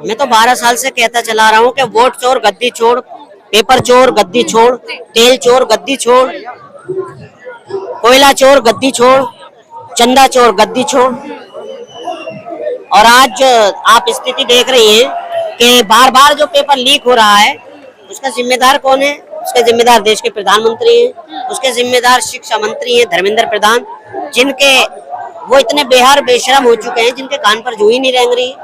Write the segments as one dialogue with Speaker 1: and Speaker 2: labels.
Speaker 1: मैं तो 12 साल से कहता चला रहा हूँ कि वोट चोर गद्दी छोड़, पेपर चोर गद्दी छोड़, तेल चोर गद्दी छोड़, कोयला चोर गद्दी छोड़, चंदा चोर गद्दी छोड़। और आज आप स्थिति देख रही हैं कि बार बार जो पेपर लीक हो रहा है उसका जिम्मेदार कौन है? उसके जिम्मेदार देश के प्रधानमंत्री हैं, उसके जिम्मेदार शिक्षा मंत्री हैं धर्मेंद्र प्रधान, जिनके वो इतने बेहार बेशरम हो चुके हैं जिनके कान पर जू ही नहीं रेंग रही।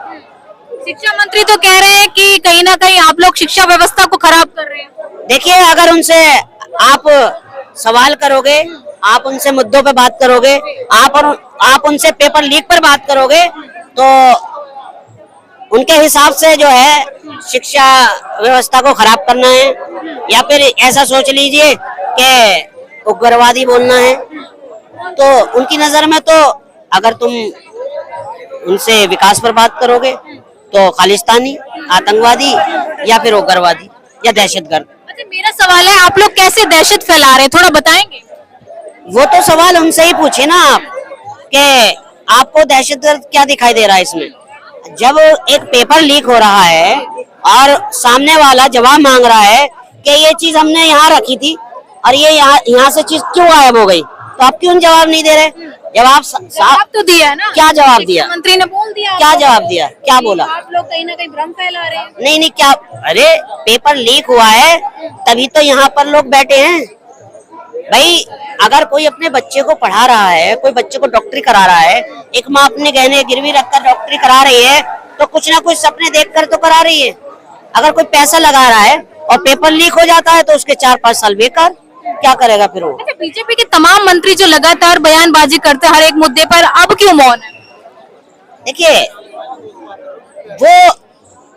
Speaker 2: शिक्षा मंत्री तो कह रहे हैं कि कहीं ना कहीं आप लोग शिक्षा व्यवस्था को खराब कर रहे हैं।
Speaker 1: देखिए, अगर उनसे आप सवाल करोगे, आप उनसे मुद्दों पे बात करोगे, आप उनसे पेपर लीक पर बात करोगे तो उनके हिसाब से जो है शिक्षा व्यवस्था को खराब करना है, या फिर ऐसा सोच लीजिए कि उग्रवादी बोलना है। तो उनकी नजर में तो अगर तुम उनसे विकास पर बात करोगे तो खालिस्तानी, आतंकवादी या फिर उग्रवादी या दहशतगर्द।
Speaker 2: अच्छा, मेरा सवाल है, आप लोग कैसे दहशत फैला रहे हैं, थोड़ा बताएंगे?
Speaker 1: वो तो सवाल उनसे ही पूछे ना आप कि आपको दहशतगर्द क्या दिखाई दे रहा है इसमें। जब एक पेपर लीक हो रहा है और सामने वाला जवाब मांग रहा है कि ये चीज हमने यहाँ रखी थी और ये यहाँ से चीज क्यों गायब हो गई, तो आप क्यों जवाब नहीं दे रहे? जवाब
Speaker 2: तो दिया है ना।
Speaker 1: क्या जवाब दिया?
Speaker 2: मंत्री ने बोल दिया।
Speaker 1: क्या जवाब दिया? क्या बोला?
Speaker 2: आप लोग कहीं ना कहीं भ्रम फैला रहे हैं।
Speaker 1: नहीं, क्या, अरे पेपर लीक हुआ है तभी तो यहाँ पर लोग बैठे हैं भाई। अगर कोई अपने बच्चे को पढ़ा रहा है, कोई बच्चे को डॉक्टरी करा रहा है, एक माँ अपने गहने गिरवी रखकर डॉक्टरी करा रही है तो कुछ ना कुछ सपने देखकर तो करा रही है। अगर कोई पैसा लगा रहा है और पेपर लीक हो जाता है तो उसके 4-5 साल बेकार, क्या करेगा फिर वो?
Speaker 2: अच्छा, बीजेपी के तमाम मंत्री जो लगातार बयानबाजी करते हैं हर एक मुद्दे पर, अब क्यों मौन है?
Speaker 1: देखिए, वो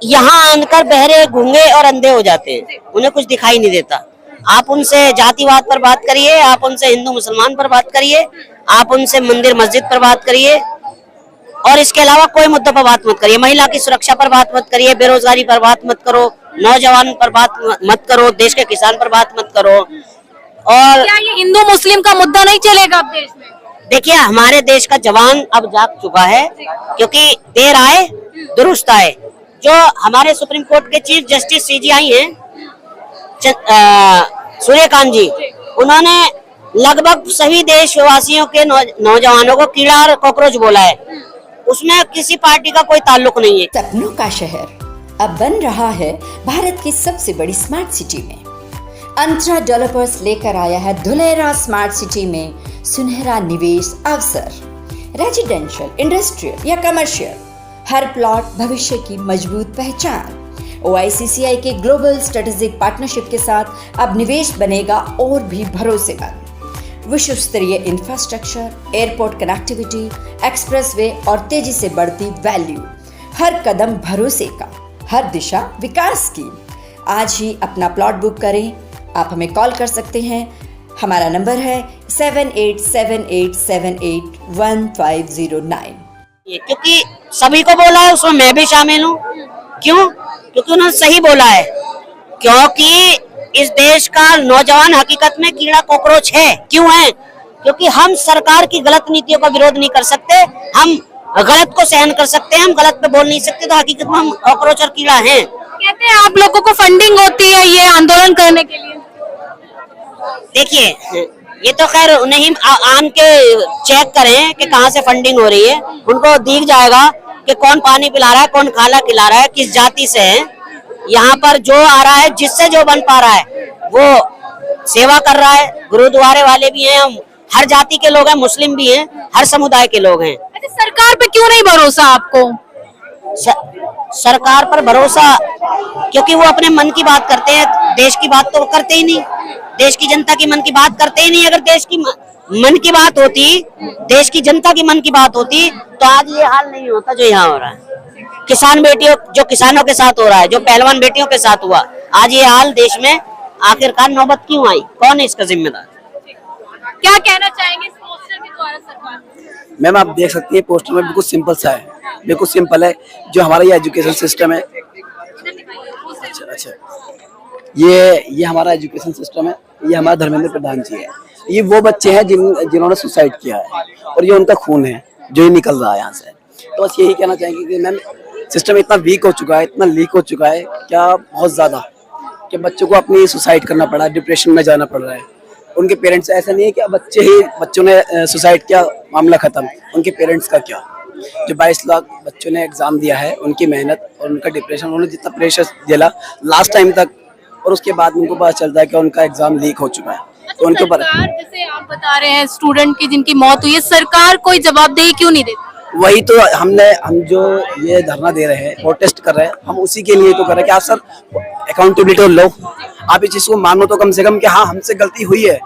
Speaker 1: यहाँ आकर बहरे, गूंगे और अंधे हो जाते हैं, उन्हें कुछ दिखाई नहीं देता। आप उनसे जातिवाद पर बात करिए, आप उनसे हिंदू मुसलमान पर बात करिए, आप उनसे मंदिर मस्जिद पर बात करिए, और इसके अलावा कोई मुद्दों पर बात मत करिए। महिला की सुरक्षा पर बात मत करिए, बेरोजगारी पर बात मत करो, नौजवान पर बात मत करो, देश के किसान पर बात मत करो। और
Speaker 2: क्या ये हिंदू मुस्लिम का मुद्दा नहीं चलेगा अब देश में?
Speaker 1: देखिए, हमारे देश का जवान अब जाग चुका है, क्योंकि देर आए दुरुस्त आए। जो हमारे सुप्रीम कोर्ट के चीफ जस्टिस CJI हैं सूर्यकांत जी, उन्होंने लगभग सभी देशवासियों के नौजवानों को कीड़ा और कॉकरोच बोला है। उसमें किसी पार्टी का कोई ताल्लुक नहीं है।
Speaker 3: सपनों का शहर अब बन रहा है भारत की सबसे बड़ी स्मार्ट सिटी में। अंतरा डेवलपर्स लेकर आया है धुलेरा स्मार्ट सिटी में सुनहरा निवेश अवसर। रेजिडेंशियल, इंडस्ट्रियल या कमर्शियल, हर प्लॉट भविष्य की मजबूत पहचान। OICCI के ग्लोबल स्ट्रेटेजिक पार्टनरशिप के साथ अब निवेश बनेगा और भी भरोसेमंद। विश्व स्तरीय इंफ्रास्ट्रक्चर, एयरपोर्ट कनेक्टिविटी, एक्सप्रेसवे और तेजी से बढ़ती वैल्यू। हर कदम भरोसे का, हर दिशा विकास की। आज ही अपना प्लॉट बुक करें। आप हमें कॉल कर सकते हैं। हमारा नंबर है 7878781509।
Speaker 1: क्योंकि सभी को बोला है, उसमें मैं भी शामिल हूँ। क्यों? क्योंकि उन्होंने सही बोला है। क्योंकि इस देश का नौजवान हकीकत में कीड़ा कॉकरोच है। क्यों है? क्योंकि हम सरकार की गलत नीतियों का विरोध नहीं कर सकते, हम गलत को सहन कर सकते हैं, हम गलत पे बोल नहीं सकते, तो हकीकत में हम कॉकरोच और कीड़ा हैं।
Speaker 2: कहते हैं आप लोगों को फंडिंग होती है ये आंदोलन करने के लिए।
Speaker 1: देखिए, ये तो खैर उन्हें आन के चेक करें कि कहाँ से फंडिंग हो रही है, उनको दिख जाएगा कि कौन पानी पिला रहा है, कौन खाना खिला रहा है, किस जाति से है। यहाँ पर जो आ रहा है, जिससे जो बन पा रहा है वो सेवा कर रहा है। गुरुद्वारे वाले भी हैं, हम हर जाति के लोग हैं, मुस्लिम भी हैं, हर समुदाय के लोग हैं।
Speaker 2: अच्छा, सरकार पे क्यों नहीं भरोसा आपको?
Speaker 1: सरकार पर भरोसा क्योंकि वो अपने मन की बात करते हैं, देश की बात तो वो करते ही नहीं। देश की जनता की मन की बात करते ही नहीं। अगर देश की मन की बात होती, देश की जनता की मन की बात होती तो आज ये हाल नहीं होता जो यहाँ हो रहा है। किसान बेटियों, जो किसानों के साथ हो रहा है, जो पहलवान बेटियों के साथ हुआ, आज ये हाल देश में आखिरकार नौबत क्यों आई? कौन है इसका जिम्मेदार?
Speaker 2: क्या कहना चाहेंगे इस पोस्टर के द्वारा सरकार?
Speaker 4: मैम, आप देख सकती है पोस्टर में बिल्कुल सिंपल सा है, बिल्कुल सिंपल है। जो हमारा ये एजुकेशन सिस्टम है, अच्छा, ये हमारा एजुकेशन सिस्टम है। ये हमारा धर्मेंद्र प्रधान जी है। ये वो बच्चे हैं जिन्होंने सुसाइड किया है और ये उनका खून है जो ये निकल रहा है यहाँ से। तो बस यही कहना चाहेंगे कि मैम सिस्टम इतना वीक हो चुका है, इतना लीक हो चुका है क्या, बहुत ज्यादा, कि बच्चों को अपनी सुसाइड करना पड़ा, डिप्रेशन में जाना पड़ रहा है। उनके पेरेंट्स, ऐसा नहीं है कि बच्चों ने सुसाइड किया, मामला खत्म। उनके पेरेंट्स का क्या, जो 22 लाख बच्चों ने एग्जाम दिया है, उनकी मेहनत और उनका डिप्रेशन, उन्होंने जितना प्रेशर झेला लास्ट टाइम तक, और उसके बाद उनको पता चलता है कि उनका एग्जाम लीक हो चुका है। तो उनके ऊपर,
Speaker 2: जैसे आप बता रहे हैं स्टूडेंट की जिनकी मौत हुई है, सरकार कोई जवाबदेही क्यों नहीं देती?
Speaker 4: वही तो हम जो ये धरना दे रहे हैं, प्रोटेस्ट कर रहे हैं, हम उसी के लिए तो कर रहे हैं कि आप सर अकाउंटेबिलिटी लो, आप इस चीज को मानो तो कम से कम कि हाँ हमसे गलती हुई है,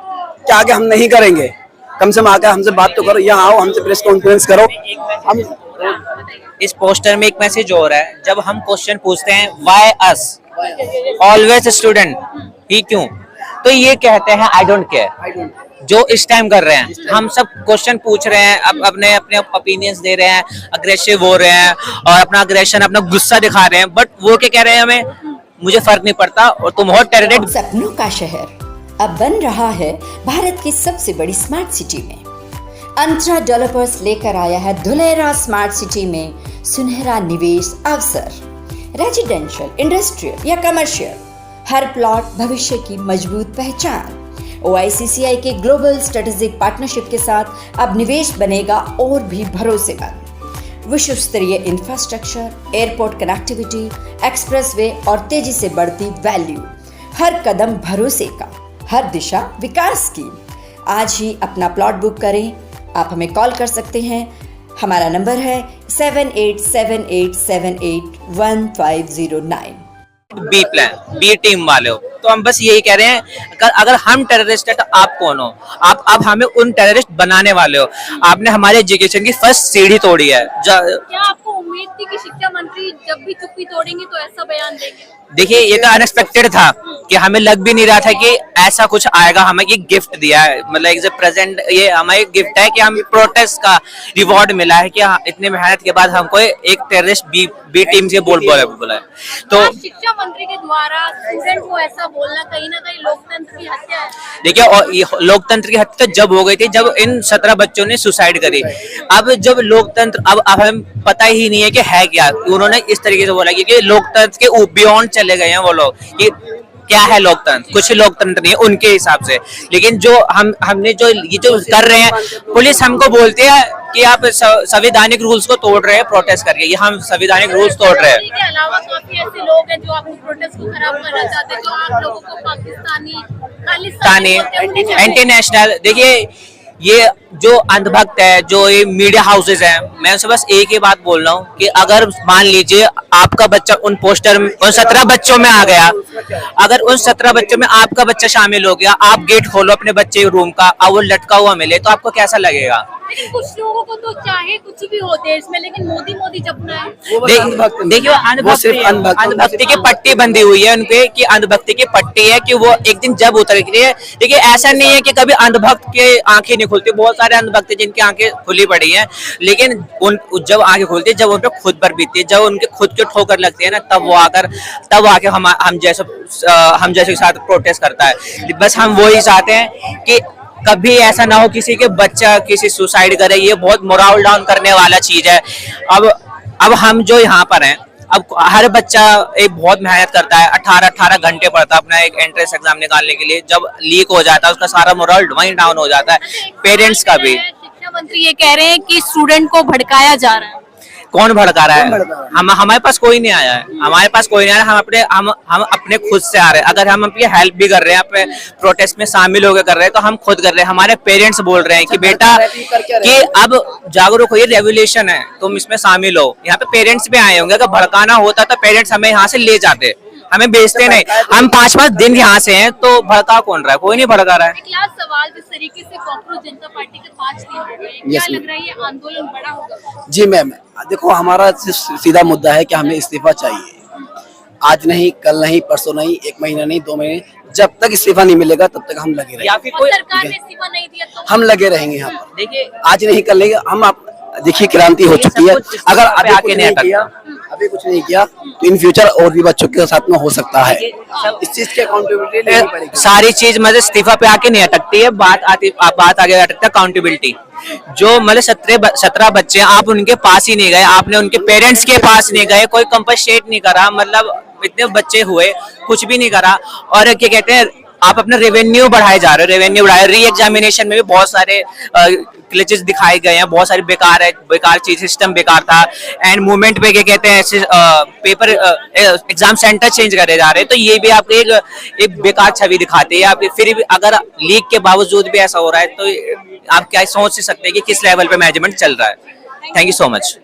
Speaker 4: क्या आगे हम नहीं करेंगे, कम से कम आकर हमसे बात तो करो, यहाँ आओ, हमसे प्रेस कॉन्फ्रेंस करो। हम
Speaker 5: इस पोस्टर में एक मैसेज हो रहा है, जब हम क्वेश्चन पूछते हैं व्हाई अस, ऑलवेज स्टूडेंट, ही क्यों, तो ये कहते हैं आई डोंट केयर, जो इस टाइम कर रहे हैं। हम सब क्वेश्चन पूछ रहे हैं, अब अपने अपने ओपिनियंस दे रहे हैं, अग्रेसिव हो रहे हैं और अपना अग्रेशन, अपना गुस्सा दिखा रहे हैं, बट वो क्या कह रहे हैं, हमें मुझे फर्क नहीं पड़ता और तुम हो टेररिस्ट।
Speaker 3: सपनों का शहर अब बन रहा है भारत की सबसे बड़ी स्मार्ट सिटी में। अंतरा डेवलपर्स लेकर आया है धुलेरा स्मार्ट सिटी में सुनहरा निवेश अवसर। रेजिडेंशियल, इंडस्ट्रियल या कमर्शियल, हर प्लॉट भविष्य की मजबूत पहचान। OICCI के ग्लोबल स्ट्रेटेजिक पार्टनरशिप के साथ अब निवेश बनेगा और भी भरोसेमंद। विश्व स्तरीय इंफ्रास्ट्रक्चर, एयरपोर्ट कनेक्टिविटी, एक्सप्रेसवे और तेजी से बढ़ती वैल्यू, हर कदम भरोसे का, हर दिशा विकास की। आज ही अपना प्लॉट बुक करें। आप हमें कॉल कर सकते हैं, हमारा नंबर है 7878781509।
Speaker 5: बी प्लान, बी टीम वाले हो, तो हम बस यही कह रहे हैं, अगर हम टेररिस्ट है तो आप कौन हो? आप हमें उन टेररिस्ट बनाने वाले हो। आपने हमारे एजुकेशन की फर्स्ट सीढ़ी तोड़ी है।
Speaker 2: क्या आपको उम्मीद थी कि शिक्षा मंत्री जब भी चुप्पी तोड़ेंगे तो ऐसा बयान देंगे?
Speaker 5: देखिए, ये तो अनएक्सपेक्टेड था कि हमें लग भी नहीं रहा था कि ऐसा कुछ आएगा। हमें ये गिफ्ट दिया है, मतलब एक प्रेजेंट, ये हमारे गिफ्ट है कि हम प्रोटेस्ट का रिवॉर्ड मिला है कि इतनी मेहनत के बाद हमको एक टेररिस्ट बी टीम से बोला है। तो
Speaker 2: शिक्षा मंत्री के द्वारा स्टूडेंट को ऐसा बोलना कहीं ना कहीं लोकतंत्र की हत्या है।
Speaker 5: देखिए, और लोकतंत्र की हत्या जब हो गई थी जब इन 17 बच्चों ने सुसाइड करी। अब जब लोकतंत्र, अब हमें पता ही नहीं है कि है क्या। उन्होंने इस तरीके से बोला कि लोकतंत्र के बियॉन्ड चले गए हैं वो लोग, कि क्या है लोकतंत्र, कुछ लोकतंत्र नहीं है उनके हिसाब से। लेकिन जो हमने जो ये जो कर रहे हैं, पुलिस हमको बोलती है कि आप संवैधानिक रूल्स को तोड़ रहे हैं प्रोटेस्ट करके। ये हम संवैधानिक रूल्स तोड़ रहे हैं।
Speaker 2: इसके अलावा काफी ऐसे लोग हैं जो आपको प्रोटेस्ट को खराब करना चाहते हैं, जो आप लोगों को पाकिस्तानी, खालिस्तानी,
Speaker 5: एंटी नेशनल। देखिए, ये जो अंधभक्त है, जो ये मीडिया हाउसेज हैं, मैं उनसे बस एक ही बात बोल रहा हूँ कि अगर मान लीजिए आपका बच्चा उन पोस्टर में, उन 17 बच्चों में आ गया, अगर उन 17 बच्चों में आपका बच्चा शामिल हो गया, आप गेट खोलो अपने बच्चे रूम का, अब वो लटका हुआ मिले, तो आपको कैसा लगेगा?
Speaker 2: लेकिन कुछ लोगों को तो चाहे कुछ भी हो देश में, लेकिन मोदी मोदी जपना है।
Speaker 5: देखिए, अंधभक्ति की पट्टी बंधी हुई है उनपे, कि अंधभक्ति की पट्टी है कि वो एक दिन जब उतरेगी। देखिए, ऐसा नहीं है कि कभी अंधभक्त के आंखें नहीं खुलती। बहुत सारे अंधभक्त जिनकी आंखें खुली पड़ी हैं, लेकिन जब आंखें खुलती है, जब उन पर खुद पर बीतती है, जब उनके खुद के ठोकर लगती है ना, तब आके हम जैसे के साथ प्रोटेस्ट करता है। बस हम वही चाहते हैं कि कभी ऐसा ना हो किसी के बच्चा किसी सुसाइड करे। ये बहुत मोरल डाउन करने वाला चीज है। अब हम जो यहाँ पर हैं, अब हर बच्चा एक बहुत मेहनत करता है, 18 घंटे पढ़ता है अपना एक एंट्रेंस एग्जाम निकालने के लिए। जब लीक हो जाता है उसका सारा मोरल वहीं डाउन हो जाता है, पेरेंट्स का भी।
Speaker 2: शिक्षा मंत्री ये कह रहे हैं कि स्टूडेंट को भड़काया जा रहा है।
Speaker 5: कौन भड़का रहा है? हमारे पास कोई नहीं आया है, हमारे पास कोई नहीं आया। हम अपने खुद से आ रहे हैं। अगर हम अपनी हेल्प भी कर रहे हैं, अपने प्रोटेस्ट में शामिल होकर कर रहे हैं, तो हम खुद कर रहे हैं। हमारे पेरेंट्स बोल रहे हैं कि बेटा कि अब जागरूक होइए, रेवोल्यूशन है, तुम इसमें शामिल हो। यहाँ पे पेरेंट्स भी आए होंगे। अगर भड़काना होता तो पेरेंट्स हमें यहाँ से ले जाते, हमें बेचते नहीं। हम 5-5 दिन यहाँ से हैं, तो भड़का कौन रहा है? कोई नहीं भड़का रहा है।
Speaker 2: एक लास्ट सवाल, जिस तरीके से कॉकरोच जनता पार्टी के 5 दिन हो गए, क्या लग रहा है ये आंदोलन बड़ा होगा?
Speaker 4: जी मैम, देखो हमारा सीधा मुद्दा है कि हमें इस्तीफा चाहिए। आज नहीं, कल नहीं, परसों नहीं, 1 महीना नहीं, 2 महीने, जब तक इस्तीफा नहीं मिलेगा तब तक हम लगे रहेंगे।
Speaker 5: या फिर कोई
Speaker 2: सरकार ने इस्तीफा नहीं दिया तो
Speaker 4: हम लगे रहेंगे यहाँ पर।
Speaker 5: देखिए,
Speaker 4: आज नहीं, कल नहीं, हम आप देखिए क्रांति हो चुकी है। अगर अभी
Speaker 5: आके
Speaker 4: कुछ
Speaker 5: नहीं
Speaker 4: नहीं किया अभी कुछ नहीं किया तो इन फ्यूचर और भी बच्चों के साथ में हो सकता है। इस चीज की अकाउंटेबिलिटी लेनी पड़ेगी।
Speaker 5: सारी चीज मतलब इस्तीफा पे आके नहीं अटकती है, बात आगे अटकता है अकाउंटेबिलिटी। जो मतलब 17 बच्चे, आप उनके पास ही नहीं गए, आपने उनके पेरेंट्स के पास नहीं गए, कोई कंपनसेट नहीं करा, मतलब इतने बच्चे हुए कुछ भी नहीं करा। और क्या कहते हैं, आप अपना रेवेन्यू बढ़ाए जा रहे हो, रेवेन्यू बढ़ाए। री एग्जामिनेशन में भी बहुत सारे ग्लिचेस दिखाए गए हैं, बहुत सारी बेकार चीज, सिस्टम बेकार था। एंड मूवमेंट पे क्या कहते हैं, पेपर एग्जाम सेंटर चेंज करे जा रहे हैं, तो ये भी आपको एक बेकार छवि दिखाते हैं। आप फिर भी अगर लीक के बावजूद भी ऐसा हो रहा है तो आप क्या सोच सकते हैं कि किस लेवल पे मैनेजमेंट चल रहा है। Thank you so much.